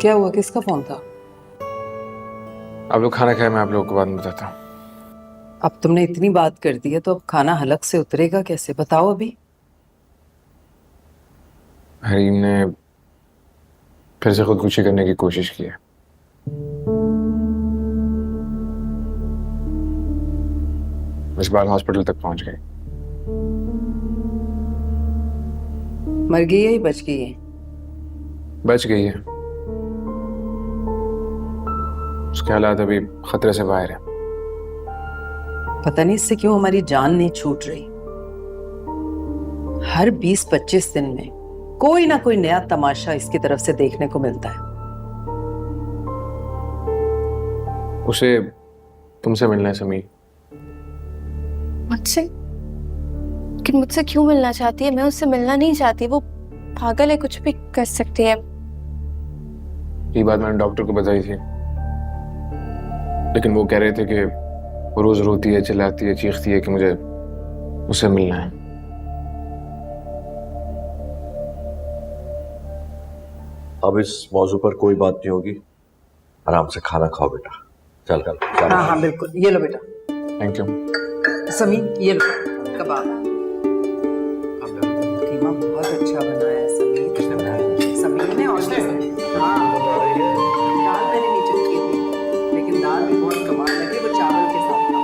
क्या हुआ? किसका फोन था? आप लोग खाना खाए, मैं आप लोगों को बाद में बताता हूँ। अब तुमने इतनी बात कर दी है तो अब खाना हलक से उतरेगा कैसे? बताओ अभी। हरीम ने फिर से खुदकुशी करने की कोशिश की है। इस बार हॉस्पिटल तक पहुंच गई। मर गई है या बच गई है? बच गई है। उसके हालात अभी खतरे से बाहर है। पता नहीं इससे क्यों हमारी जान नहीं छूट रही। हर 20-25 दिन में कोई ना कोई नया तमाशा इसकी तरफ से देखने को मिलता है। उसे तुमसे मिलना है समीर। मुझसे? कि मुझसे क्यों मिलना चाहती है? मैं उससे मिलना नहीं चाहती। वो पागल है, कुछ भी कर सकती है। ये बात मैंने डॉक्टर को बताई थी, लेकिन वो कह रहे थे कि वो रोज रोती है, चिल्लाती है, चीखती है कि मुझे उससे मिलना है। अब इस मौजू पर कोई बात नहीं होगी। आराम से खाना खाओ बेटा। चल चल चल। हाँ हाँ बिल्कुल, ये लो बेटा। Thank you. समीर ये लो कबाब। कीमा बहुत अच्छा बना है समीर। समीर ने और हाँ दाल मैंने नीचे की थी, लेकिन दाल भी बहुत कमाल लगी। वो चावल के साथ था।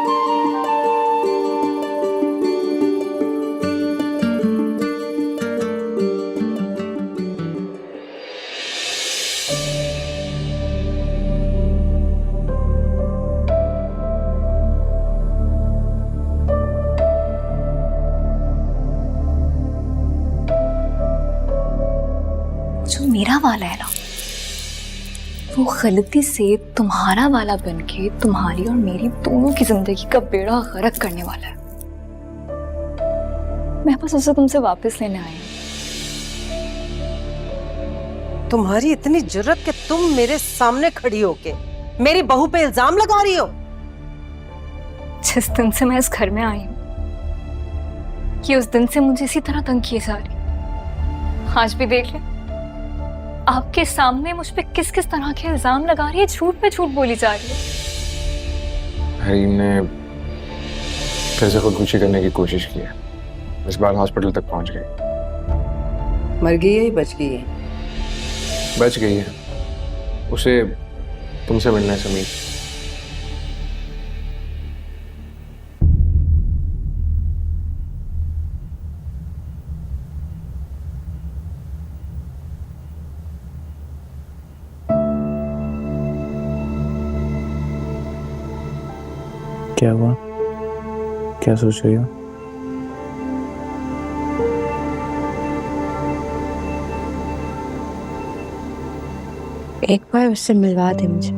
जो मेरा वाला है ना, वो गलती से तुम्हारा वाला बनके तुम्हारी और मेरी दोनों की जिंदगी का बेड़ा गर्क करने वाला है। मैं बस उसे तुमसे वापस लेने आई हूँ। तुम्हारी इतनी जुर्रत कि तुम मेरे सामने खड़ी होके मेरी बहू पे इल्जाम लगा रही हो? जिस दिन से मैं इस घर में आई हूँ, कि उस दिन से मुझे इसी तरह तंग किए जा रही। आज भी देख ले, आपके सामने मुझ पे किस किस तरह के इल्जाम लगा रही है, झूठ पे झूठ बोली जा रही है। हरीम ने फिर से खुदकुशी करने की कोशिश की है। इस बार हॉस्पिटल तक पहुंच गई। मर गई है या बच गई है? बच गई है। उसे तुमसे मिलना है समीर। क्या हुआ? क्या सोच रही हो? एक बार उससे मिलवा दे मुझे।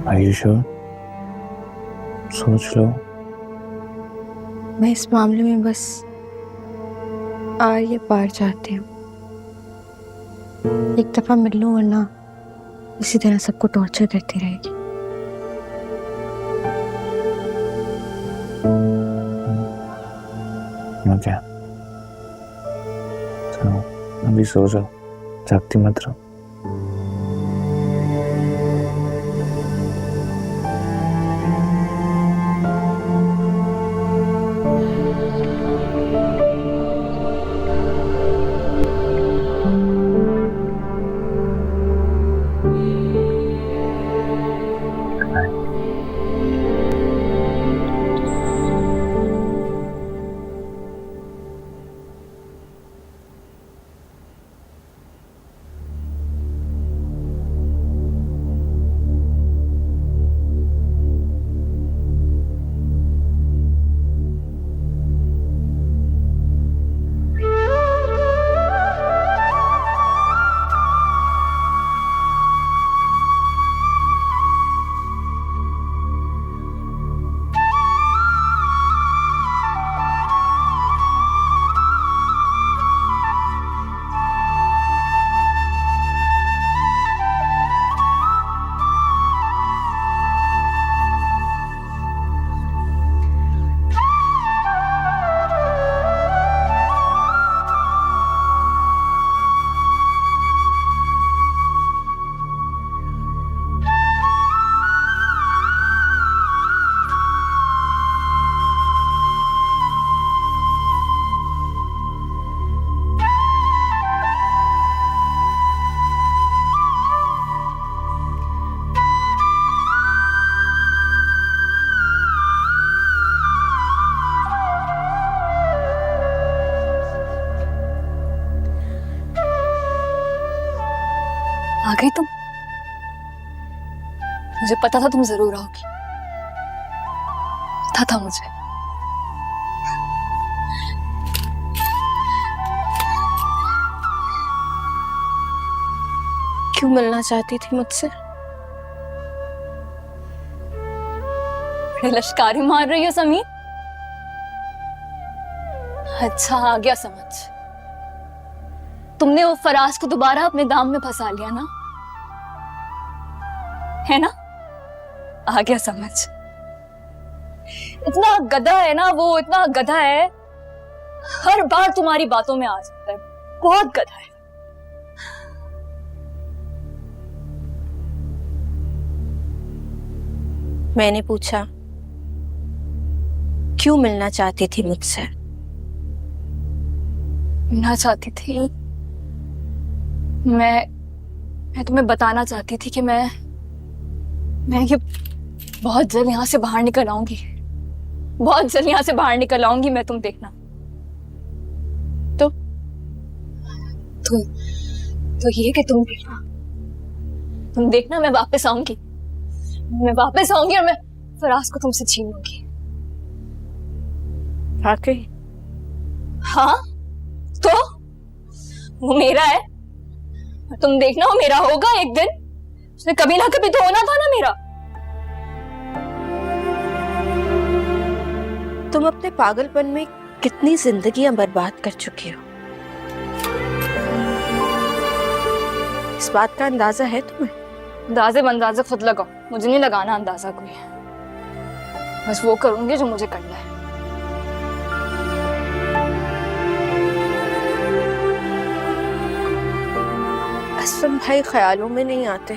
Are you sure? सोच लो। मैं इस मामले में बस आर या पार चाहती हूँ। एक दफा मिल लूं, वरना इसी तरह सबको टॉर्चर करती रहेगी। क्या? चलो अभी सो जाओ, जागती मत रहो। आ गई तुम? मुझे पता था तुम जरूर आओगी, पता था मुझे। क्यों मिलना चाहती थी मुझसे? बड़े लश्कारी मार रही हो समीर। अच्छा, आ गया समझ। तुमने वो फराज को दोबारा अपने दाम में फंसा लिया ना, है ना? आ गया समझ। इतना गधा है ना वो, इतना गधा है, हर बार तुम्हारी बातों में आ जाता है। बहुत गधा है। मैंने पूछा क्यों मिलना चाहती थी मुझसे? ना चाहती थी, मैं तुम्हें बताना चाहती थी कि मैं ये बहुत जल्द यहां से बाहर निकल आऊंगी, बहुत जल्द यहां से बाहर निकल आऊंगी मैं, तुम देखना। तो ये कि तुम देखना मैं वापस आऊंगी, मैं वापस आऊंगी और मैं फराज को तुमसे छीन लूंगी। वाकई? हाँ, तो वो मेरा है, तुम देखना वो मेरा होगा एक दिन। उसने कभी ना कभी तो होना था ना मेरा। तुम अपने पागलपन में कितनी जिंदगियां बर्बाद कर चुकी हो, इस बात का अंदाजा है तुम्हें? अंदाजे खुद लगाओ, मुझे नहीं लगाना अंदाजा कोई। बस वो करूंगी जो मुझे करना है। असलम भाई ख्यालों में नहीं आते।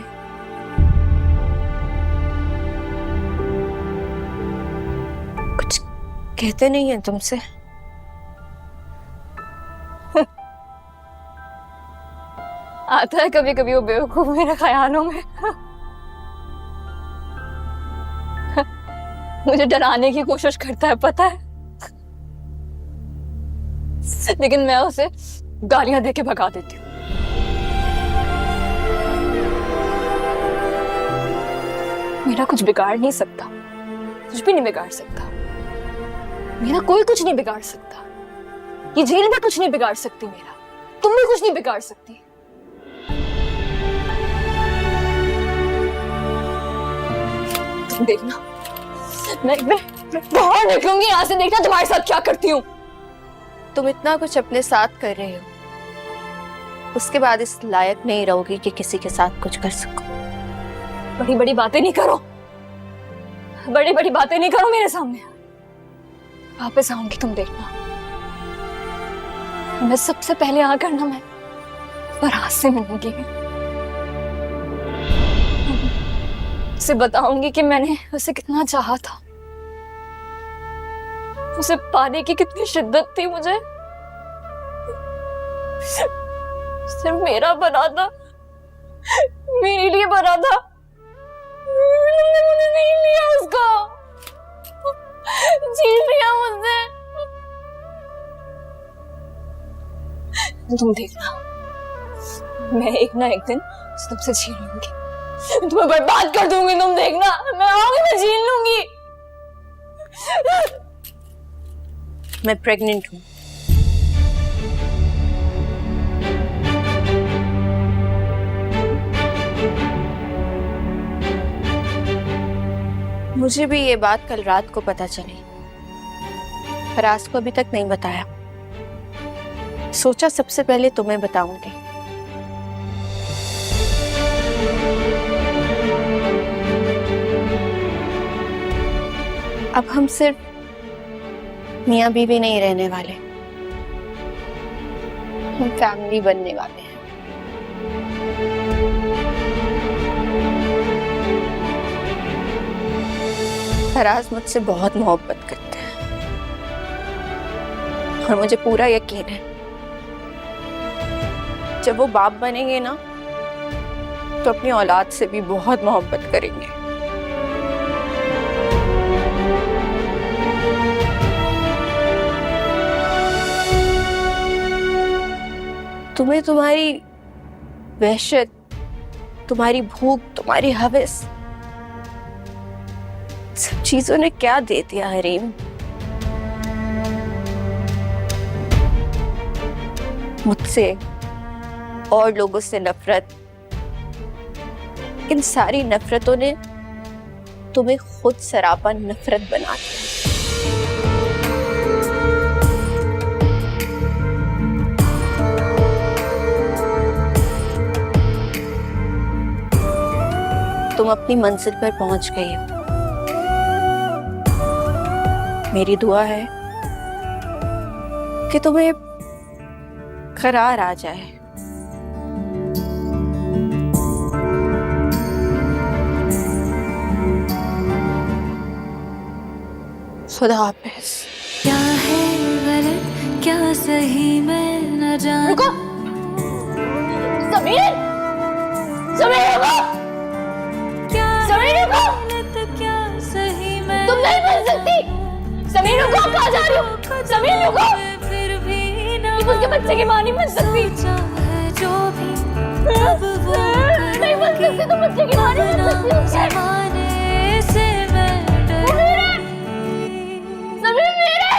कुछ कहते नहीं है तुमसे? आता है कभी कभी वो बेवकूफ मेरे ख्यालों में। मुझे डराने की कोशिश करता है, पता है, लेकिन मैं उसे गालियां देके भगा देती हूँ। मेरा कुछ बिगाड़ नहीं सकता, कुछ भी नहीं बिगाड़ सकता। मेरा कोई कुछ नहीं बिगाड़ सकता। ये जेल भी कुछ नहीं बिगाड़ सकती मेरा, तुम भी कुछ नहीं बिगाड़ सकती। तुम देखना, मैं बाहर निकलूंगी यहाँ से, देखना तुम्हारे साथ क्या करती हूँ। तुम इतना कुछ अपने साथ कर रहे हो, उसके बाद इस लायक नहीं रहोगी कि किसी के साथ कुछ कर सको। बड़ी बड़ी बातें नहीं करो, बड़ी बड़ी बातें नहीं करो मेरे सामने। वापस आऊंगी, तुम देखना। मैं सबसे पहले आकर ना मैं फराज से मिलूंगी, उसे बताऊंगी कि मैंने उसे कितना चाहा था, उसे पाने की कितनी शिद्दत थी मुझे। सिर्फ मेरा बना था, मेरे लिए बना था, मुझे नहीं लिया उसको, छीन लिया मुझसे। तुम देखना, मैं एक ना एक दिन तुमसे छीन लूंगी, तुम्हें बर्बाद कर दूंगी। तुम देखना, मैं आऊंगी, मैं छीन लूंगी। मैं प्रेग्नेंट हूँ। मुझे भी ये बात कल रात को पता चली, फराज को अभी तक नहीं बताया। सोचा सबसे पहले तुम्हें बताऊंगी। अब हम सिर्फ मियां बीवी नहीं रहने वाले, हम फैमिली बनने वाले हैं। फराज मुझसे बहुत मोहब्बत करते हैं और मुझे पूरा यकीन है जब वो बाप बनेंगे ना तो अपनी औलाद से भी बहुत मोहब्बत करेंगे। तुम्हें तुम्हारी वहशत तुम्हारी भूख, तुम्हारी हवस, सब चीजों ने क्या दे दिया हरीम। मुझसे और लोगों से नफरत, इन सारी नफरतों ने तुम्हें खुद सरापा नफरत बना दिया। तुम अपनी मंजिल पर पहुंच गई हो। मेरी दुआ है कि तुम्हें करार आ जाए। खुदा हाफिज। क्या है गलत क्या सही मैं न जानूं। रुको समीर, समीर रुको, समीर रुको, गलत क्या सही मैं तुम नहीं बन सकती। समीर रुको, कहाँ जा रही हो? समीर रुको, फिर भी न तुम उसके बच्चे की मां नहीं बन सकती। चाहे जो भी अब वो नहीं बन सकती, तुम बच्चे की मां नहीं बन सकती उसके। जमाने से मैं समीर मेरे,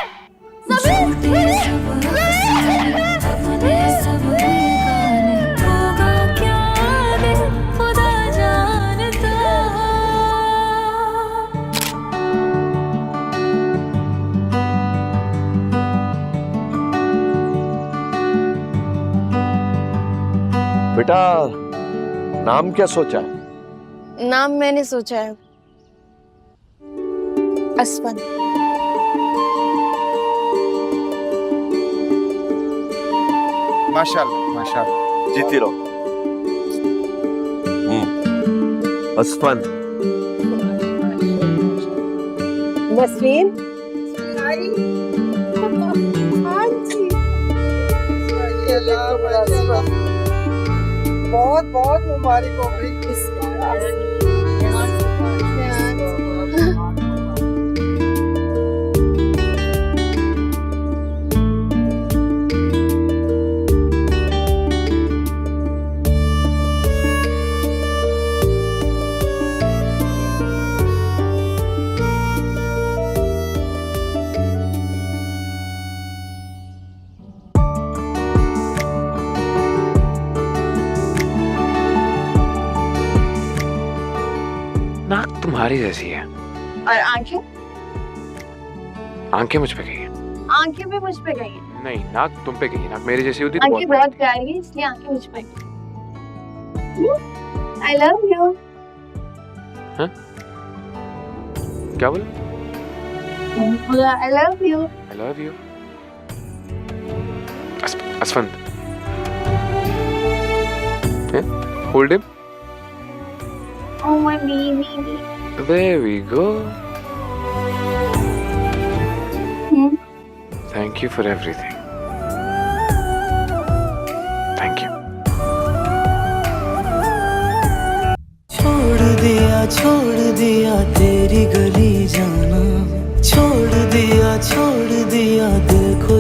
समीर मेरे, अपने सब गाने होगा क्या आगे खुदा जानता। बेटा नाम क्या सोचा है? नाम मैंने सोचा है असफन। माशाल्लाह माशाल्लाह। जीती रहो। असफन। नसरीन बहुत बहुत मुबारक हो गई। नाक तुम्हारी जैसी है और आंखें, आंखें मुझ पे गई हैं। आंखें भी मुझ पे गई हैं। नहीं नाक तुम पे गई है। नाक मेरी जैसी होती तो आंखें बहुत प्यारी है इसलिए आंखें मुझ पे गई। I love you. क्या बोले? I love you. I love you. Asfand hold him. Oh my baby. There we go. Hmm? Thank you for everything. Thank you. छोड़ दिया तेरी गली जाना, छोड़ दिया